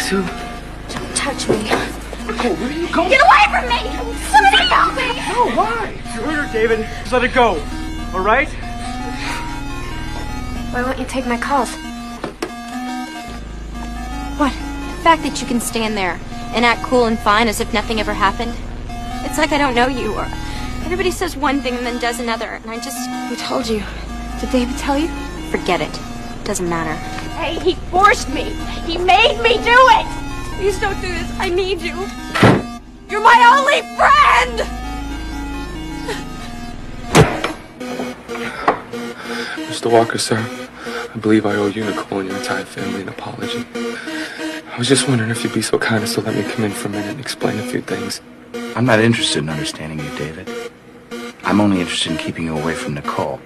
Sue. Don't touch me. Oh, where are you going? Get away from me! Somebody help me! No, why? You hurt her, David. Just let it go. All right? Why won't you take my calls? What? The fact that you can stand there and act cool and fine as if nothing ever happened? It's like I don't know you, or everybody says one thing and then does another, and I just... Who told you? Did David tell you? Forget it. Doesn't matter. Hey, he forced me. He made me do it! Please don't do this. I need you. You're my only friend! Mr. Walker, sir, I believe I owe you, Nicole, and your entire family an apology. I was just wondering if you'd be so kind as to let me come in for a minute and explain a few things. I'm not interested in understanding you, David. I'm only interested in keeping you away from Nicole.